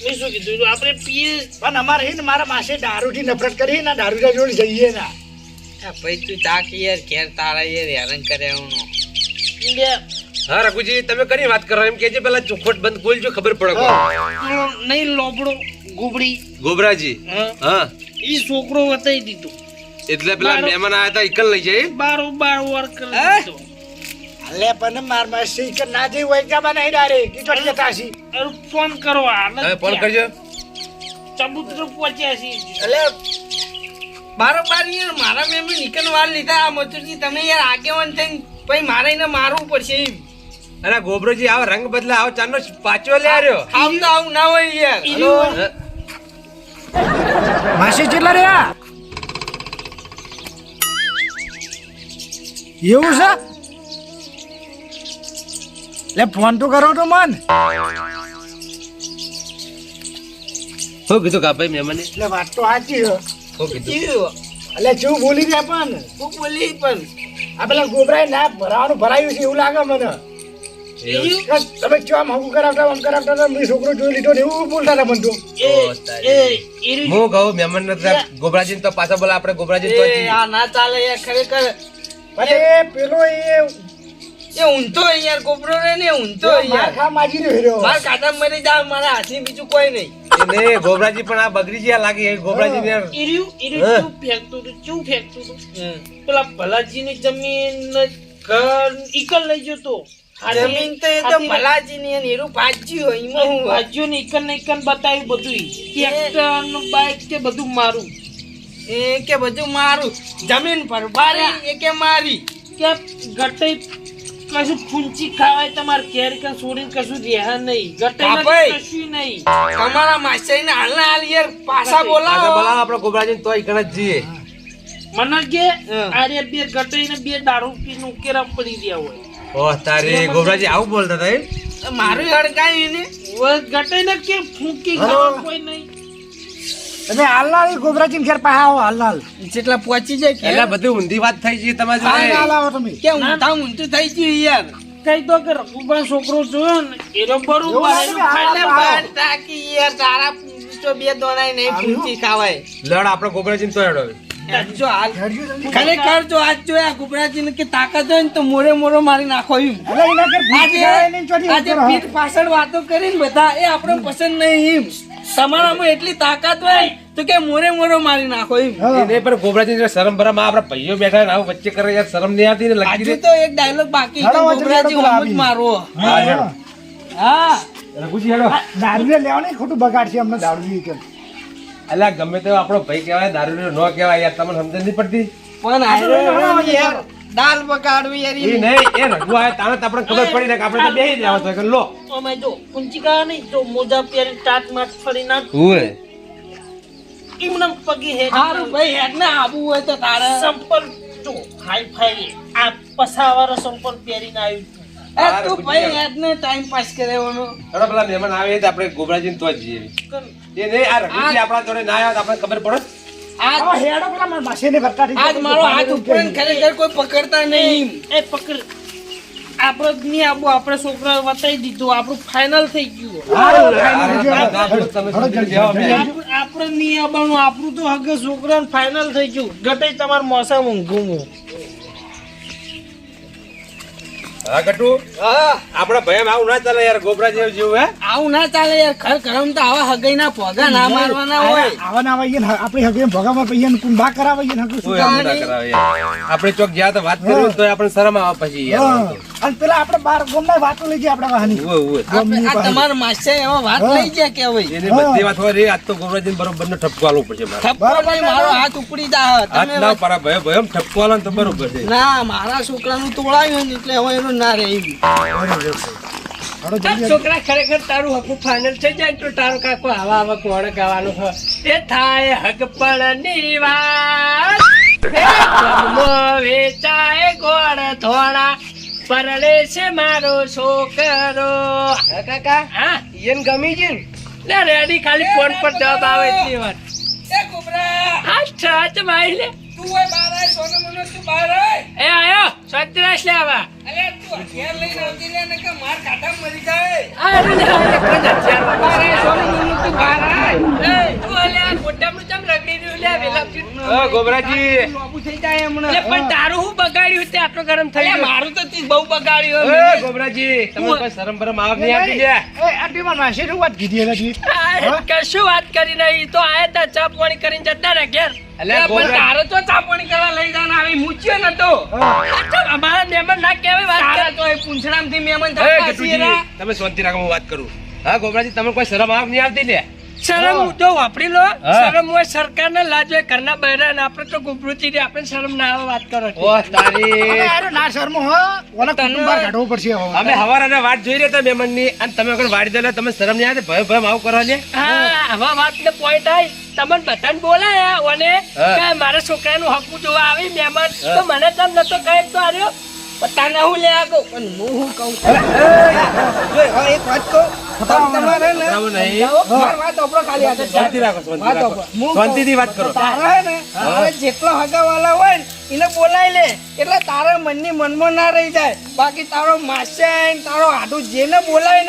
મેં શું કીધું આપણે પીએ પણ અમારે હે ને મારા માસે દારૂથી નફરત કરી ને દારૂ જોડે જઈએ ના ભાઈ તું તાક યાર ઘેર તારા યાર હેરાન કર્યા લે હા રઘુજી તમે કરી વાત કરો એમ કેજે પેલા ચોખવટ બંધ ખોલજો ખબર પડે પેલો નહીં લોબડો ગુબડી ગોબરાજી હા હા ઈ છોકરો વતાઈ દીધો એટલે પેલા મહેમાન આવ્યા હતા ઈકલ લઈ જાય બાર વાર કરી દીધો અલે પણ માર માસે કે ના જઈ હોય કે બના ડાયરેક્ટ ઈ તો તાસી ફોન કરો હવે ફોન કરજો ચબુતરો પહોંચ્યા છે એટલે બારોબાર યાર મારા મેં નીકળ વાર લીધા આ મચુરજી તમે યાર આગેવાન થઈને પછી મારે એને મારવું પડશે એમ અરે ગોબરોજી આવો રંગ બદલા આવો ચાંદનો પાછો લે આવ્યો આમ તો આવું ના હોય યાર હલો માસે કેટલા રહ્યા એવું છે લે ફોન તો કરો તો મન શું કીધું કા ભાઈ મહેમાને એટલે વાત તો સાચી છે શું કીધું જીવ્યો. એટલે શું બોલી રહ્યા પણ હું બોલી પણ આ પેલા ગોબરાએ ના ભરાવાનું ભરાયું છે એવું લાગે મને કે તમે ચો આમ હગું કરાવતા આમ કરાવતા હતા, મેં છોકરો જોઈ લીધો ને એવું બોલતા હતા મને તો હું કહું મહેમાન ગોબરાજી તો પાછા બોલા આપણે ગોબરાજી તો એ આ ના ચાલે યાર ખરેખર અને એ પેલો એ એ ઊંધો યાર ગોબરો રે ને ઊંધો માર યાર ખા માજી રહ્યો માર કાકા મરી જાવ મારા હાથની બીજું કોઈ નહીં એને ગોબરાજી પણ આ બગડી જ્યાં લાગી એ ગોબરાજી ને ચૂ ફેંકતું હતું પેલા ભલાજીની જમીન ઘર ઈકલ લઈ જતો જમીન તો એ તો ભલાજી ની અને એરું ભાજ્યું હોય એમાં હું વાત. ભાજ્યો ને ઈકલ ને ઈકલ બતાવ્યું બધું ટ્રેક્ટર નું બાઈક કે બધું મારું એ કે બધું મારું જમીન પર બારી એ કે મારી કે ગટે કશું ફૂંચી ખાવાય તમારે ઘેર કે છોડીને કશું રહ્યા નહીં ગટે હા ભાઈ. કશું નહીં તમારા માસ્ટર ને હાલના હાલ યાર પાછા બોલાવો બોલાવો આપણે ગોબરાજી તો ઈકણ જ જઈએ મને કે હા. આરે બે ગટે ને બે દારૂ પીને ઉકેરા પડી ગયા હોય ઓહ તારી ગોબરાજી આવું બોલતા હતા એમ મારું હડકાયું ને ગટે ને કે ફૂંકી ખાવા કોઈ નહીં તમે હાલનાલ ગોબરાજી ઘેર પાહા આવો હાલનાલ જેટલા પહોંચી જાય કે એટલે બધું ઊંધી વાત થઈ છે તમારી જોડે આવો તમે કે ઊંધા ઊંધું થઈ ગયું યાર કઈ તો કે રઘુબા છોકરો જોયો ને એનો બરોબર એનું એટલે ખાઈને બાર તાકી યાર તારા તો બે દોનાય નહીં પૂંચી ખાવાય લડ આપણે ગોબરાજી તો હેડો જો હાલ ખરેખર જો આજ જો આ ગુબરાજી કે તાકાત હોય ને તો મોરે મોરો મારી નાખો એમ આજે પીઠ પાછળ વાતો કરીને બધા એ આપણે પસંદ નહીં એમ તમારામાં એટલી તાકાત હોય તો કે મોરે મોરો મારી નાખો એમ એને પર ગોબરાજી શરમ ભરમ આપણા ભાઈઓ બેઠા ને આવું વચ્ચે કરે યાર શરમ નહીં આવતી ને લગી હજુ તો એક ડાયલોગ બાકી છે ગુબરાજી હમ જ મારો હા રઘુજી હેડો દારૂ લેવા ખોટું બગાડશે અમને દારૂ કે અલ્યા ગમે તે આપણો ભાઈ કહેવાય દારૂ નો કહેવાય યાર તમને સમજ નહીં પડતી પણ આયરો યાર દાલ બગાડવી યાર એ નહીં એ રઘુ આવે તાને તો આપણે ખબર પડી ને કે આપણે તો બેહી જાવ તો કે લો અમે જો ઊંચી કા નહીં જો મોજા પહેરી ટાટ માટ ફરી ના ઓય એમને પગી હે હારું ભાઈ હેડ ને આવું હોય તો તારે સંપલ જો હાઈ ફાઈ આ પસાવાળો સંપલ પહેરીને આવ્યું એ તું ભાઈ હેડ ને ટાઈમ પાસ કરેવાનો હેડો પેલા મહેમાન આવે તો આપણે ગોબરાજી તો જ જઈએ એ નહીં આ રઘુજી આપણા જોડે ના આવ્યા તો આપણે ખબર પડે આજ હેડો પેલા મારા માસીને ભરતા આજ મારો હાથ ઉપર ને ખરેખર કોઈ પકડતા નહીં એ પકડ આપણો જ નહીં આબુ આપણે છોકરા વતાઈ દીધું આપણું ફાઇનલ થઈ ગયું આપણે નહીં આવવાનું આપણું તો હગે છોકરાને ફાઇનલ થઈ ગયું ગટે તમારા મોસા ઊંઘું હા ગટુ હા આપણા ભાઈ આવું ના ચાલે યાર ગોબરાજી જેવું હે આવું ના ચાલે યાર ખર કરમ તો આવા હગાઈ ના પોગા ના મારવાના હોય આવા ના આવીએ આપણે હગે ભગામાં પૈયન કુંભા કરાવીએ ને હગે કોઈ આવું ના કરાવે યાર આપણે ચોક ગયા તો વાત કરી તો આપણે શરમ આવે પછી યાર અને પેલા આપણે બાર ગોમના વાતો લઈ ગયા આપણે વાહની ઓય ઓય આ તમારા માસ્ટર એમાં વાત લઈ ગયા કે ભાઈ એને બધી વાત હોય રે આજ તો ગોબરાજી બરોબર ને ઠપકો આલવો પડશે મારે થપ્પો ભાઈ મારો હાથ ઉપડી જા હાથ ના પરા ભય ભયમ ઠપકો આલો ને તો બરોબર છે ના મારા છોકરાનું તોડાયું ને એટલે હવે એનું ના રહે છોકરા ખરેખર તારું હકું ફાઇનલ થઈ જાય તો તારું કાકો આવા આવા કોણ ગાવાનું હ એ થાય હક પણ ની વાત વેચાય ગોળ થોડા પરળે છે મારો છોકરો કાકા હા એને ગમી ગયું લે રેડી ખાલી ફોન પર જવાબ આવે તે વાત એ કુબરા હા છ મારી લે તું હોય બાર અરે સોનો મોનો તું બહાર આય. એ આયો શાંતિ રાખ લે આવા અરે તું હથિયાર લઈને આવતી લે ને કે માર કાઢામાં મરી જાય. આ રે લે અરે સોનો મોનો તું બહાર આય. એ તું અલે આ ગોડામનું ચમ રગડી રહ્યું લે વેલા ગોબરાજી લોબુ થઈ જાય હમણાં. લે પણ તારું હું બગાડ્યું તે આટલો ગરમ થઈ અરે ગયો મારું તો તીજ બહુ બગાડ્યું એ ગોબરાજી તમે કોઈ શરમ બરમ આવ નહીં આવતી લે એ આટલીમાં નાસી શું વાત કીધી એનાથી આ કશું વાત કરી નહીં તો આયા તા ચા પાણી કરીને જતા રહ્યા ઘેર અલ્યા પણ ગોબરા તારો તો ચાપણી કરવા લઈ જાને આવી મૂચ્યો નતો. અચ્છા, અમારા મહેમાન ના કહેવાય વાત તારા કરે. તો એ પૂંછડામાંથી મહેમાન એ થતા ગટુજી, હશે રા. તમે શાંતિ રાખો હું વાત કરું હા ગોબરાજી તમે કોઈ શરમ આવ નહીં આવતી લે શરમ તો વાપરી લો હા. શરમ હોય સરકારને લાજ હોય ઘરના બહેરા ને આપણે તો ગુબરૂતી રે આપણે શરમ ના આવે વાત કરો છો. ઓ તારી અરે ના શર્મો હો ઓલા કુટુંબ બહાર કાઢવો પડશે હવે અમે હવારાના વાટ જોઈ રહ્યા હતા મહેમાનની અને તમે વગર વાડી દેલા તમે શરમ નહીં આવે ભય ભય આવું કરવા લે હા આવા વાતને point આઈ તમને બધાને બોલાયા ઓને હા. કે મારા છોકરાનું હકું જોવા આવી મહેમાન તો મને તમ નતો કહે તો આર્યો તને હું લે આગો પણ હું શું કહું છું? જોઈ, હવે એક વાત કહું. તમારે ને બરાબર નહીં મારી વાત સાંભળો ખાલી આજે. શાંતિ રાખો શાંતિ વાત રાખો સાંભળો. શાંતિથી વાત કરો તારા હે ને તારે જેટલો હગાવાલા હોય ને એને બોલાવી લે એટલે તારા મનની મનમાં ના રહી જાય. બાકી તારો માસ્યા તારો હાડું જેને બોલાવી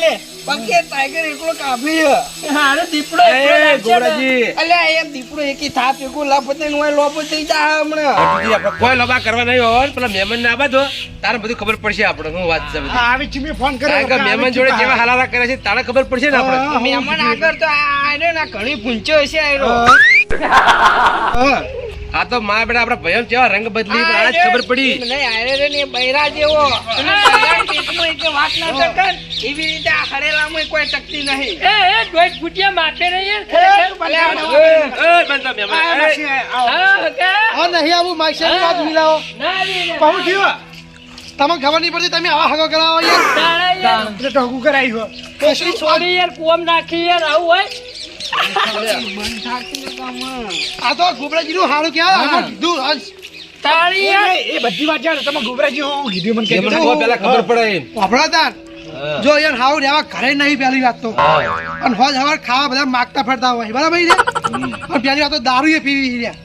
લે બાકી એ ટાઈગર એકલો કાફી હે. હારો દીપડો એકલો એ લાગશે ને. ગોબરાજી અલ્યા એમ દીપડો એકી થાપ એકું લાપતે ને હોય લોપો થઈ જાય હમણાં. ગટુજી, આપણે કોઈ લોબા કરવા નહીં હોય પેલા મહેમાન ને આવા દો તારે બધું ખબર પડશે આપણે શું વાત છે બધી આવી ચીમી ફોન કર્યો કારણ કે મહેમાન જોડે કેવા હાલાલા કરે છે તારે ખબર પડશે ને આપણે મહેમાન આગળ તો આયરો ને ઘણી પૂંચ્યો હશે આયરો. આ તો માં બેટા આપડા ભયો કેવા રંગ બદલી પણ આજ ખબર પડી નહીં આયરો રે ને એ બૈરા જેવો અને બૈરા પેટમાં એક વાત ના ટકે ને, એવી રીતે આ હરેલામાં કોઈ ટકતી નહીં. એ ડોઈટ ફૂટિયા માપે નહીં યાર ખરેખર. અલ્યા, એ બંધા મહેમાન એ. હા કે હા નહીં આવું માગશે વાત મિલાવો ના આવી રે. બહુ થયું તમને ખબર નહીં પડતી તમે આવા હગો કરાવો યાર તારા યાર એટલે ટોકું કરાવ્યું કોકરી છોડી યાર કુવમ નાખી યાર આવું હોય આ તો ગોબરાજીનું હારું ક્યાં આમાં કીધું આજ. તારી યાર એ બધી વાત જાણે તમે ગોબરાજી હું કીધું મને મહેમાન કીધું કહો પેલા ખબર પડે એમ. વાપરા તાર હા. જો યાર હાવ રહેવા ઘરે નહીં પહેલી વાત તો અને હોજ હવાર ખાવા બધા માગતા ફરતા હોય બરાબર ને અને પહેલી વાત તો દારૂ એ પીવી રહ્યા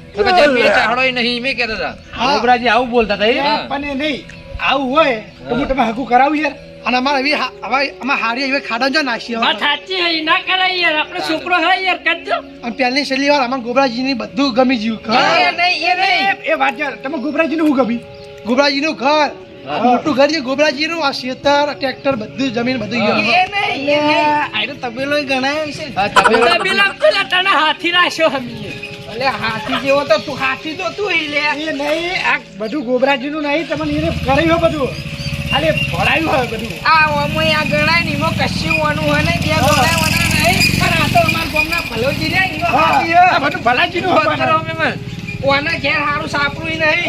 ગોબરાજી આવું બોલતા હતા એ? પણ એ નહીં આવું હોય તો હું તમે હગું કરાવું યાર અને અમારે એવી હવે અમારે હારી એવી ખાડા જો નાખી વાત સાચી હે ના કરાય યાર આપણો છોકરો હે યાર કરજો અને પહેલી છેલ્લી વાર અમારે ગોબરાજીની બધું ગમી ગયું એ નહીં, એ નહીં. એ વાત યાર તમે ગોબરાજીનું શું ગમી ગોબરાજીનું ઘર મોટું ઘર છે ગોબરાજીનું આ ખેતર ટ્રેક્ટર બધું જમીન બધું એ ગયું. નહીં. આયરો તબેલોય ગણાયો છે. હા, તમે તબેલા પેલા તને હાથી રાખ્યો હમીએ અલ્યા, હાથી જેવો તો તું હાથી તો તું ઈ લે. એ નહીં આ બધું ગોબરાજીનું નહીં તમને એને કરાયું બધું ખાલી ભરાયું હોય બધું આ ઓમોય આ ગણાય ને એમાં કશું વાનું હોય ને બે ગણાયવાના નહીં. પણ આ તો અમારા ગામના ભલોજી રે, એનો હાથી હે. આ બધું ભલાજીનું હોય પણ. ઓના ઘેર હારું સાપરું નહીં.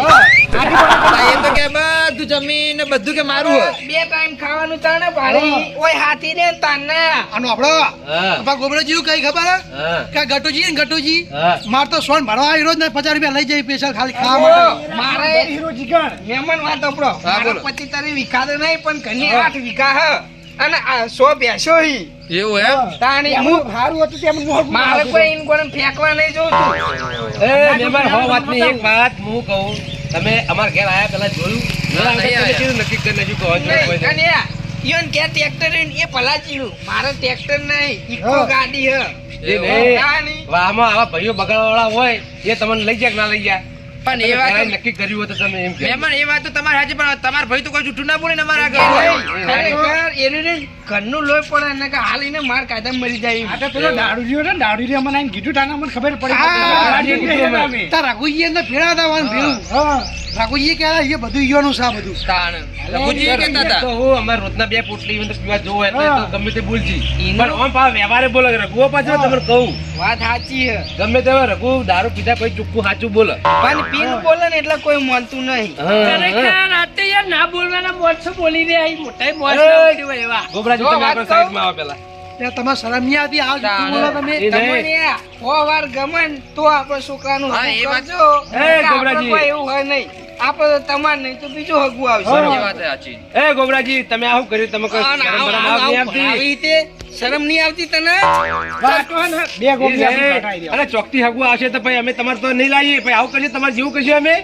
બે ટાઈમ ખાવાનું તાણે ભારી. ઓય હાથી ને તાના. આનું આપણો હા. આપણા ગોબરાજીનું કઈ ખબર હે? હા. કે આ ગટુજી ને ગટુજી હા. માર તો સોન ભરવા આવી રોજ ને 50 રૂપિયા લઈ જાય સ્પેશિયલ ખાલી ખાવા માટે મારે હીરો જીગણ મહેમાન વાત આપડો મારા પતિ તારી વીઘા તો નહીં પણ ઘરની 8 વીઘા હે અને આ 100 ભેંસો હી. તાણી હું હારું હતું તેમ મોહ મારે કોઈ ઇન કોને ફેંકવા નહીં જોતું. એ મહેમાન હો વાતની એક વાત હું કહું તમે અમાર ઘેર આયા પેલા જોયું તમે કીધું નક્કી કરી નાખ્યું કે હજુ કોઈ નહીં. નહીં. અને ઈવન કે ટ્રેક્ટર એ પલાચીનું મારે ટ્રેક્ટર નહીં ઈકો ગાડી હે. એ નહીં. તાણી. વાહમાં આવા ભાઈઓ બગાડવાવાળા હોય એ તમને લઈ જાય કે ના લઈ જાય પણ એ તમે વાત ઘરે નક્કી કર્યું હોય તો તમે એમ કહો. મહેમાન એ વાત તો તમારે સાચી પણ તમારા ભાઈ તો કોઈ જૂઠું ના બોલે ને અમારા એ આગળ નહીં. ખરેખર એનું ને ઘરનું લોહી પડે ને કે હાલીને માર કાયદા મરી જાય આ તો પેલો દારૂડિયો ને દારૂડિયો મને આઈને કીધું તાને મને ખબર પડી હા, ગઈ. તાર રઘુજીએ ને ભેળા હતા વાન ભેળું. હા રઘુજીએ કહેલા એ બધું ઈયોનું છે આ બધું તાણ રઘુજી એ કહેતા હતા તો હું અમારે રોજના બે પોટલી even તો પીવા જોવો એટલે તો ગમે તે બોલજી પણ આમ પાછા વ્યવહારે બોલે રઘુઓ પાછો તમને કહું વાત સાચી હે. ગમે તે હોય, રઘુ દારૂ પીધા પછી ચોખ્ખું સાચું બોલે પણ પીન બોલે ને એટલે કોઈ માનતું નહીં. ખરેખર આ તો યાર ના બોલવાના મોરસો બોલી રહ્યા અહીં મોટા મોરસ ના બોલી હોય એવા ગોબરાજી તમે આગળ સાઈડમાં આવો પેલા ત્યાં તમારે શરમ નહીં આવતી આ જુઠ્ઠું બોલો તમે એ નહીં. તમને આ 100 વાર ગમે ને તો આપણે છોકરાનું હા, હકું એ વાત- કરજો. એ આપણે ગોબરાજી. કોઈ એવું હોય નહીં. આપણે તમાર નહીં તો બીજો હગું આવશે. એ ગોબરાજી તમે આવું કર્યું તમે કોઈ આવું, શરમ બરમ આવું, આવતી આવું, આપતી? આવી રીતે શરમ નહીં આવતી તને? બે ગોપી આપી એ, કટાઈ દો. અરે ચોકથી હગું આવશે તો ભાઈ અમે તમારે તો નહીં લાવીએ ભાઈ આવું કરશે તમારે જેવું કરશું અમે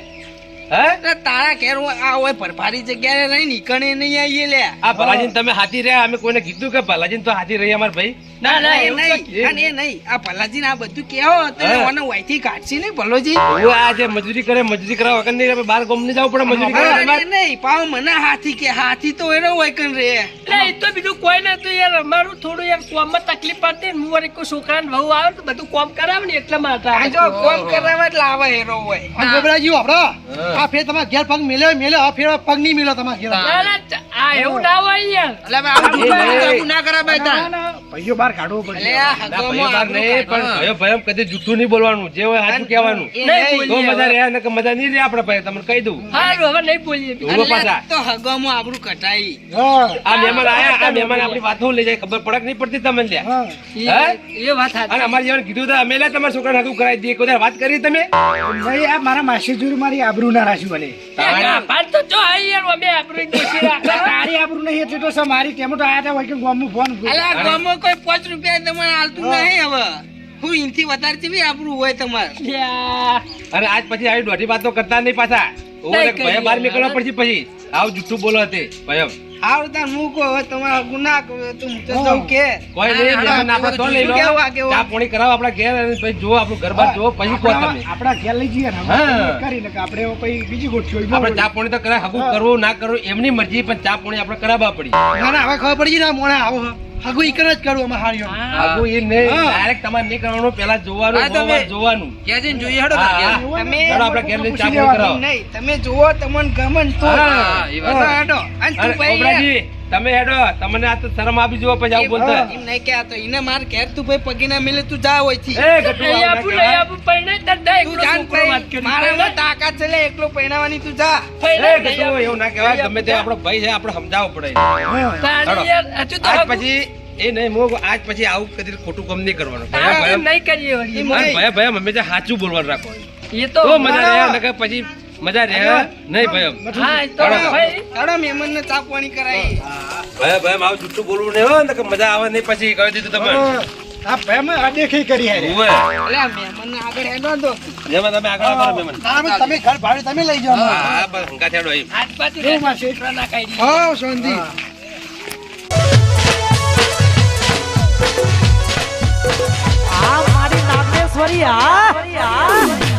હે એટલે તારા ઘેર આ હોય ભરભારી જગ્યાએ રહી નીકળે નહીં આવીએ લે. આ ભલાજીને તમે હાથી રહ્યા અમે કોઈને કીધું કે ભલાજીને તો હાથી રહી અમાર ભાઈ ના એ એવું નહીં તો- અને એ નહીં આ ભલાજી આ બધું કેવો હતો હા. ઓને વાયથી કાઢશે નહીં ભલોજી. હું આ જે મજૂરી કરે મજૂરી કરવા વગર નહીં આપણે બહાર ગામ નહીં જવું પડે મજૂરી કરવા અરે તમારે. નહીં પાવ મને હાથી કે હાથી તો એનો હોય કન રે. એટલે એ તો બીજું કોઈ નતું યાર અમારું થોડું યાર કોમમાં તકલીફ પડતી ને હું વળી કોઈ છોકરાને વહુ આવે તો બધું કોમ કરાવે ને એટલે માટે આ જો કોમ કરવા જ લાવે હેરો હોય. અને ગોબરાજી વાપરો હા. આ ફેર તમારા ઘેર પગ મેલ્યો આ ફેર પગ નહીં મેલ્યો તમારા ઘેર ના, ના, આ એવું ના હોય યાર એટલે હવે આવું એ નહીં. આવું ના કરાય ના, ના, ભાઈઓ બહાર કાઢવો પડે. એટલે આ ના, હગોમાં ભાઈઓ બહાર નહીં, પણ ભાઈઓ ભાઈઓ કદી જૂઠું નહીં બોલવાનું જે હોય સાચું કહેવાનું એ નહીં નહીં. તો મજા રહ્યા ને મજા નહીં રહે આપણે ભાઈ તમને કહી દઉં હારું હવે નહીં બોલીએ બીજું. ઉભો પાછા એટલે તો હગોમાં આબરૂ કટાઈ. હા, આ મહેમાન આયા આ મહેમાન આપણી વાત હું લઈ જાય ખબર પડક નહીં પડતી તમને લ્યા હા. હે? એ વાત સાચી. અને અમારે જેવાનું કીધું હતું અમે લ્યા તમારા છોકરાને હગું કરાવી દઈએ કોઈ વાર વાત કરી તમે નહીં, આ મારા માસી જોડે મારી આબરૂ ના રાખ્યું મને. પાછ તો જો આ યાર અમે આપણું દોષી રાખો. તારી આબરૂ નહીં એટલે તો મારી કેમ તો આયા તા હોય કે ગામમાં ફોન અલે આ ગામમાં કોઈ 5 રૂપિયા તમારે હાલતું નહીં હવે. હું ઇનથી વધારે ચેવી આબરૂ હોય તમારે. લ્યા. અને આજ પછી આવી દોઢી વાતો કરતા નહીં પાછા નહીં કરીએ. ભય બહાર નીકળવા પડશે પછી આવું જુઠ્ઠું બોલો તે ભય આવતા મૂકો હવે તમારે ગુના કરો તો હું તો જાઉં કે કોઈ નહીં મહેમાન આપણે તો લઈ લો કેવું આ કેવું? ચા પાણી કરાવો આપણા ઘેર અને પછી જો આપણું ઘર બાર જો પછી કહો તમે આપડા ઘેર લઈ જઈએ ને હા. કરીને કે આપણે કોઈ બીજી ગોઠવી હોય. આપણે ચા પાણી તો કરાય હગું કરવું ના કરવું એમની મરજી પણ ચા પાણી આપણે કરાવવા પડી ના ના હવે ખબર પડી ગઈ ને મોણે આવો હગું ઈ જ કરું અમે હારીઓ હગું એ નહીં ડાયરેક્ટ તમારે નહીં કરવાનું પેલા જોવાનું હા, તમે- બહુ વાર જોવાનું ક્યાં જઈને જોઈએ હેડો હા, તાર હા. ઘેર. તમે ચાલો આપણે ઘેર લઈને ચા પૂછી પાણી કરાવો નહીં તમે જુઓ તમને ગમે ને તો હા, એ વાત હેડો. અને તું અરે, ભાઈ ઓબરાજી, તમે હેડો તમને આ તો શરમ આપી જુઓ પછી આવું બોલતા એમ નહીં કે આ તો એને માર ઘેર તું ભાઈ પગે ના મિલે તું જા હોયથી. એ ગટુ નહીં આવું ના આપું, કહેવાય. નહીં આપું, પણ નહીં, તાર દા તું એકલો જાન છોકરો વાત ભાઈ કરી. મારામાં તાકાત છે લે એકલો પૈણાવાની તું જા. ભાઈ, એ નહીં, ગટુ નહીં એવું ના કહેવાય ગમે તે આપણો ભાઈ છે આપણે સમજાવવો પડે તારી હેડો. યાર, હજુ તો આજ હગું- પછી એ નહીં હું આજ પછી આવું કદી ખોટું કામ નહીં કરવાનું તારે ભયા એમ નહીં કરીએ વળી. ભયા ભયા ભયા હંમેશા સાચું બોલવાનું રાખો એ તો તો મજા રહે નકર પછી મજા રહે નહીં ભયા હા, એ તો હેડો. ભાઈ. હેડો મહેમાનને ચા પાણી કરાવી. ભયા ભયા આવું જુઠ્ઠું બોલવું નહીં હો નકર મજા આવે નહીં પછી કહી દીધું તમે આ ભાઈ અમે અદેખી કરી હારે. ઉવે. અલે આ મહેમાનને આગળ હેડો તો. જેમાં તમે આગળ આવો ને મહેમાન. ના ભાઈ, તમે ઘર ભાડે તમે લઈ જાઓ હા હા બસ હંગાથ હેડો અહીં. હાથ પાછી કેવું માસી? છોકરા ના કાઢી. હા શાંતિ આ મારી નાગેશ્વરી આ